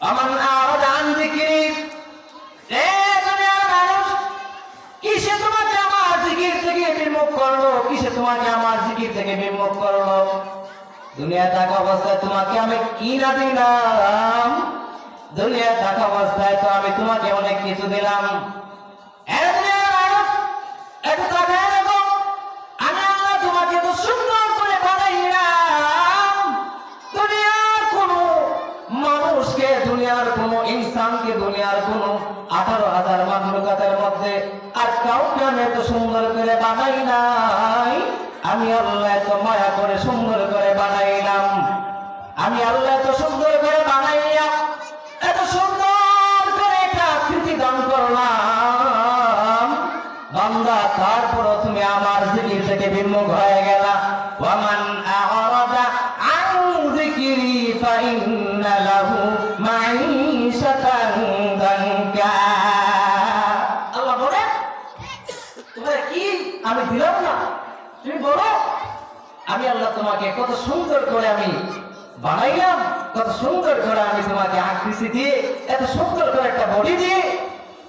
আমান আরাদা আন যিকরি, এ দুনিয়ার মানুষ, কিসে তোমাকে আমার জিকির থেকে বিমুখ করলো? কিসে তোমাকে আমার জিকির থেকে বিমুখ করলো? দুনিয়া থাকা অবস্থায় তোমাকে আমি কি না দিলাম? দুনিয়া থাকা অবস্থায় তো আমি তোমাকে অনেক কিছু দিলাম। আমি আল্লাহ তোমাকে তো সুন্দর করে বানাইলাম। দুনিয়ার কোন মানুষকে, দুনিয়ার কোন ইনসানকে, দুনিয়ার কোন 18,000 মাখলুকাতের মধ্যে আর কাউকে আমি এত সুন্দর করে বানাই নাই। আমি আল্লাহ এত মায়া করে সুন্দর করে বানাইলাম। আমি আল্লাহ এত সুন্দর করে বানাইলাম, এত সুন্দর করে একটা আকৃতি দান করলাম। বান্দা, তারপরও তুমি আমার জিকির থেকে বিমুখ হয়ে গেলা। ওয়ামান আ'রাদা আন যিকরি ফাইন্না লাহু মাঈশাতান দানকা। আল্লাহ বলে, তোমার কি আমি দিলাম না? তুমি বলো, আমি আল্লাহ তোমাকে কত সুন্দর করে আমি বানাইলাম, কত সুন্দর করে আমি তোমাকে আকৃতি দিয়ে, এত সুন্দর করে একটা বডি দিয়ে,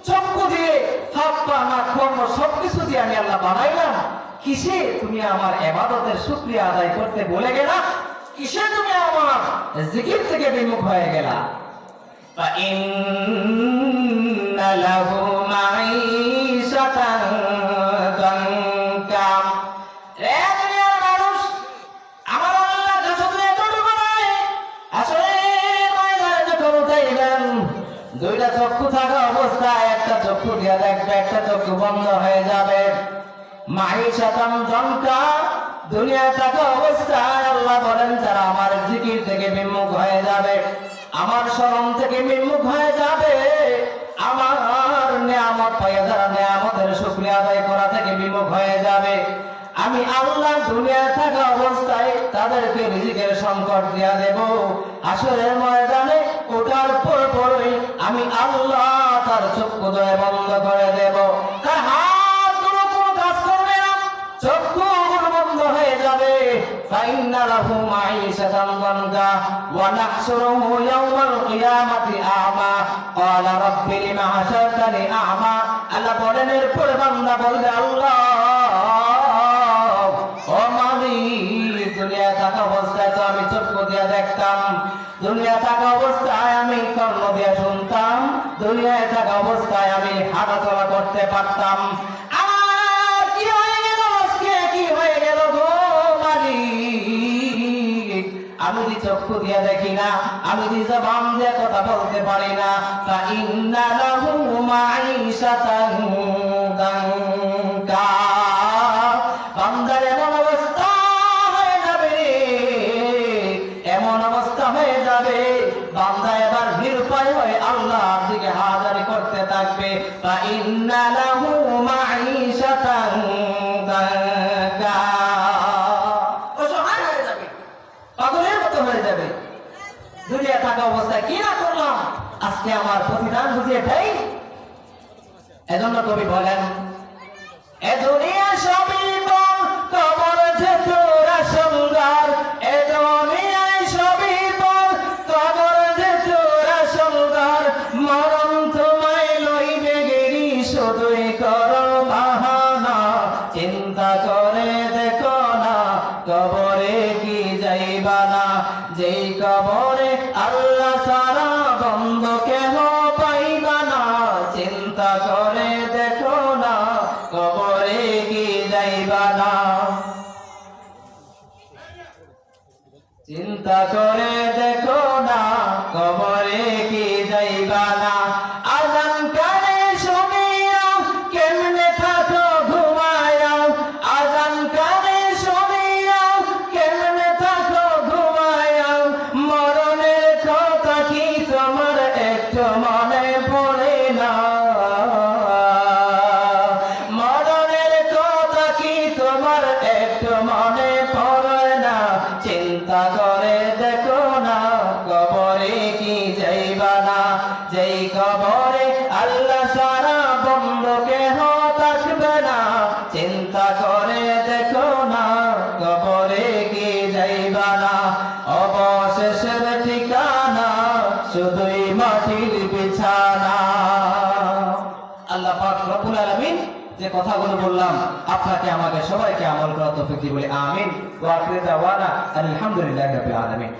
চক্ষু দিয়ে, হাত পা নাক কর্ম সবকিছু দিয়ে আমি আল্লাহ বানাইলাম। কিসে তুমি আমার ইবাদতের শুকরিয়া আদায় করতে ভুলে গেলা? কিসে তুমি আমার জিকির থেকে বিমুখ হয়ে গেলা? ফাইন্না লাহু মাঈশাতান দানকা। রে দুনিয়ার মানুষ, আমার আল্লাহ শুধু এতটুকু নয়, আসলে ময়দানে যখন উঠাইলেন, দুইটা চক্ষু থাকা অবস্থায় একটা চক্ষু দিয়ে দেখবে, একটা চক্ষু বন্ধ হয়ে যাবে। মাঈশাতান দানকা, দুনিয়া থাকা অবস্থায় আল্লাহ বলেন, যারা আমার জিকির থেকে বিমুখ হয়ে যাবে, আমার স্মরণ থেকে বিমুখ হয়ে যাবে, আমার নিয়ামত পাইয়া যারা নিয়ামতের শুকরিয়া আদায় করা থেকে বিমুখ হয়ে যাবে, আমি আল্লাহ দুনিয়া থাকা অবস্থায় তাদেরকে রিজিকের সংকট দিয়া দেব। আসরের ময়দানে ওঠার পরই আমি আল্লাহ তার চক্ষুদ্বয় বন্ধ করে দেব। তার হাতগুলো কোনো কাজ করবে না, চক্ষুগুলো বন্ধ হয়ে যাবে। ফাইন্না লাহু মাঈশাতান দানকা ওয়া নাহশুরুহু ইয়াওমাল কিয়ামাতি আ'মা ক্বালা রাব্বি লিমা হাশারতানি আ'মা। আল্লাহ বলেন, এরপরে বান্দা বলবে, আল্লাহ ও মালিক, দুনিয়া থাকা অবস্থায় তো আমি চক্ষু দিয়ে দেখতাম, দুনিয়া থাকা অবস্থায় আমি কর্ণ দিয়ে শুনতাম, দুনিয়ায় থাকা অবস্থায় আমি হাঁটা চলা করতে পারতাম। আমার কি হয়ে গেল আজকে? কি হয়ে গেল গো মালিক? আমি যে চক্ষু দিয়ে দেখি না, আমি যে জবান দিয়ে কথা বলতে পারি না। ফাইন্না লাহু মাঈশাতান দানকা। বান্দার এমন অবস্থা হয়ে যাবে, এমন অবস্থা হয়ে যাবে, বান্দা এবার নিরুপায় হয়ে আল্লাহর দিকে হাজারি করতে থাকবে। ফাইন্না লাহু মাঈশাতান দানকা। অসহায় হয়ে যাবে, পাগলের মতো হয়ে যাবে। দুনিয়া থাকা অবস্থায় কি না করলাম, আজকে আমার প্রতিদান বুঝিয়ে দেয়। এজন্য কবি বলেন, এ দুনিয়া সবই বল, কবর যে তোরা সুন্দর। এ দুনিয়ায় সবই বল, কবর যে তোরা সুন্দর। মরণ তোমায় লইবে গেরি, শুধুই করো বাহানা। চিন্তা করে দেখো না, কবরে কি যাইবা না। যেই কবরে আল্লাহ ছাড়া বন্ধু কেহ পাইবা না। চিন্তা করে দেখো না, কবরে কি যাইবা না। চিন্তা করে দেখো না, কবরে কি যাইবা না। আযান কানে শুনিয়া কেমনে থাকো ঘুমায়া। আযান কানে শুনিয়া কেমনে থাকো ঘুমায়া। মরণের কথা কি তোমার একটু মনে পড়ে না। মরণের কথা কি তোমার একটু মনে পড়ে না। চিন্তা করে দেখো না, কবরে কি যাইবা না। যেই কবরে আল্লাহ ছাড়া বন্ধু কেহ থাকবে না। চিন্তা করে দেখো না, কবরে কি যাইবা না। অবশেষের ঠিকানা শুধুই মাটির বিছানা। আল্লাহ পাক রব্বুল আলামিন যে কথাগুলো বললাম আপনাকে আমাকে সবাইকে আমল করার তৌফিক দিন বলে আমিন। ওয়া আখিরু দাওয়ানা আলহামদুলিল্লাহি রাব্বিল আলামিন।